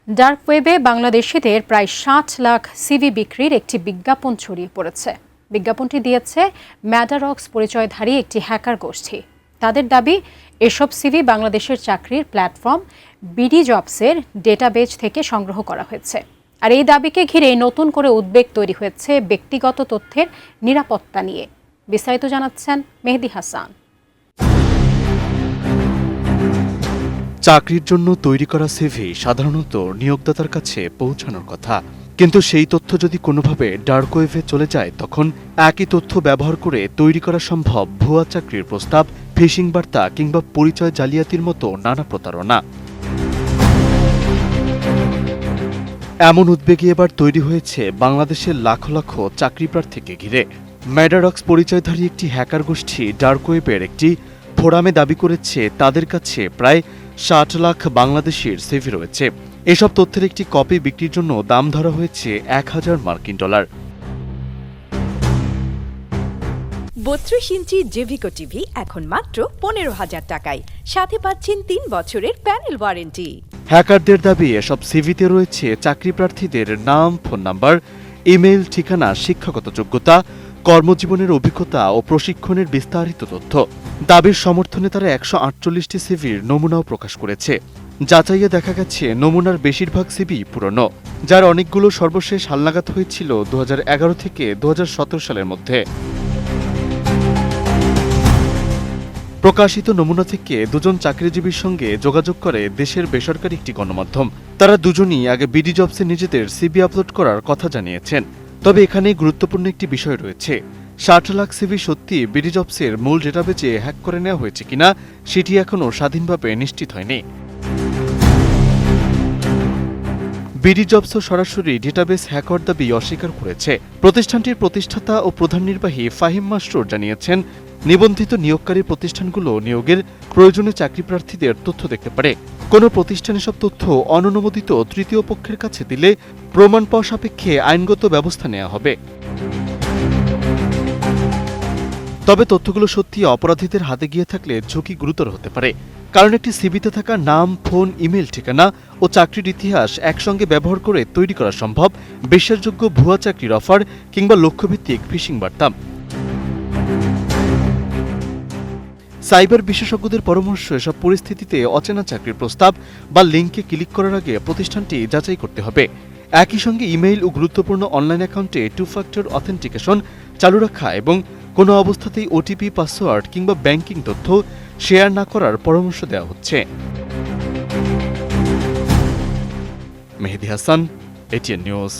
Dark ওয়েবে বাংলাদেশিদের প্রায় ৬০ লাখ সিভি বিক্রির একটি বিজ্ঞাপন ছড়িয়ে পড়েছে। বিজ্ঞাপনটি দিয়েছে ম্যাডারক্স পরিচয়ধারী একটি হ্যাকার গোষ্ঠী। তাদের দাবি, এসব সিভি বাংলাদেশের চাকরির প্ল্যাটফর্ম বিডি জবসের ডেটাবেজ থেকে সংগ্রহ করা হয়েছে। আর এই দাবিকে ঘিরে নতুন করে উদ্বেগ তৈরি হয়েছে ব্যক্তিগত তথ্যের নিরাপত্তা নিয়ে। বিস্তারিত জানাচ্ছেন মেহেদী হাসান। চাকরির জন্য তৈরি করা সিভি সাধারণত নিয়োগদাতার কাছে পৌঁছানোর কথা, কিন্তু সেই তথ্য যদি কোনোভাবে ডার্ক ওয়েবে চলে যায়, তখন একই তথ্য ব্যবহার করে তৈরি করা সম্ভব ভুয়া চাকরির প্রস্তাব, ফিশিং বার্তা কিংবা পরিচয় জালিয়াতির মতো নানা প্রতারণা। এমন উদ্বেগে এবার তৈরি হয়েছে বাংলাদেশের লাখ লাখ চাকরি প্রার্থীকে ঘিরে। ম্যাডারক্স পরিচয়ধারী একটি হ্যাকার গোষ্ঠী ডার্ক ওয়েবের একটি ফোরামে দাবি করেছে তাদের কাছে প্রায় ৬০ লাখ বাংলাদেশির সিভি রয়েছে। এসব তথ্যের একটি কপি বিক্রির জন্য দাম ধরা হয়েছে $১,০০০ মার্কিন। ৩২ ইঞ্চি জেভিকো টিভি এখন মাত্র ১৫,০০০ টাকায়, সাথে পাচ্ছেন ৩ বছরের প্যানেল ওয়ারেন্টি। হ্যাকারদের দাবি, এসব সিভিতে রয়েছে চাকরি প্রার্থীদের নাম, ফোন নাম্বার, ইমেইল ঠিকানা, শিক্ষাগত যোগ্যতা, কর্মজীবনের অভিজ্ঞতা ও প্রশিক্ষণের বিস্তারিত তথ্য। দাবির সমর্থনে তারা ১৪৮টি সিভির নমুনাও প্রকাশ করেছে। যাচাইয়ে দেখা গেছে নমুনার বেশিরভাগ সিভি পুরনো, যার অনেকগুলো সর্বশেষ হালনাগাদ হয়েছিল ২০১১ থেকে ২০১৭ সালের মধ্যে। প্রকাশিত নমুনা থেকে দুজন চাকরিজীবীর সঙ্গে যোগাযোগ করে দেশের বেসরকারি একটি গণমাধ্যম। তারা দুজনই আগে বিডি জবসে নিজেদের সিভি আপলোড করার কথা জানিয়েছেন। তবে এখানে গুরুত্বপূর্ণ একটি বিষয় রয়েছে। ৬০ লাখ সিভি সত্যি বিডি জবসের মূল ডেটাবেজে হ্যাক করে নেওয়া হয়েছে কিনা সেটি এখনও স্বাধীনভাবে নিশ্চিত হয়নি। বিডি জবসও সরাসরি ডেটাবেজ হ্যাক হওয়ার দাবি অস্বীকার করেছে। প্রতিষ্ঠানটির প্রতিষ্ঠাতা ও প্রধান নির্বাহী ফাহিম মাসরুর জানিয়েছেন, নিবন্ধিত নিয়োগকারী প্রতিষ্ঠানগুলো নিয়োগের প্রয়োজনে চাকরি প্রার্থীদের তথ্য দেখতে পারে। কোনো প্রতিষ্ঠান এসব তথ্য অননুমোদিত তৃতীয় পক্ষের কাছে দিলে প্রমাণ পাওয়া সাপেক্ষে আইনগত ব্যবস্থা নেওয়া হবে। তবে তথ্যগুলো সত্যি অপরাধীদের হাতে গিয়ে থাকলে ঝুঁকি গুরুতর হতে পারে, কারণ একটি সিভিতে থাকা নাম, ফোন, ইমেল ঠিকানা ও চাকরির ইতিহাস একসঙ্গে ব্যবহার করে তৈরি করা সম্ভব বিশ্বাসযোগ্য ভুয়া চাকরির অফার কিংবা লক্ষ্যভিত্তিক ফিশিং বার্তা। সাইবার বিশেষজ্ঞদের পরামর্শ, এসব পরিস্থিতিতে অচেনা চাকরির প্রস্তাব বা লিঙ্কে ক্লিক করার আগে প্রতিষ্ঠানটি যাচাই করতে হবে। একই সঙ্গে ইমেইল ও গুরুত্বপূর্ণ অনলাইন অ্যাকাউন্টে 2 ফ্যাক্টর অথেন্টিকেশন চালু রাখা এবং কোনো অবস্থাতেই ওটিপি, পাসওয়ার্ড কিংবা ব্যাংকিং তথ্য শেয়ার না করার পরামর্শ দেওয়া হচ্ছে। মেহেদী হাসান, এটিএন নিউজ।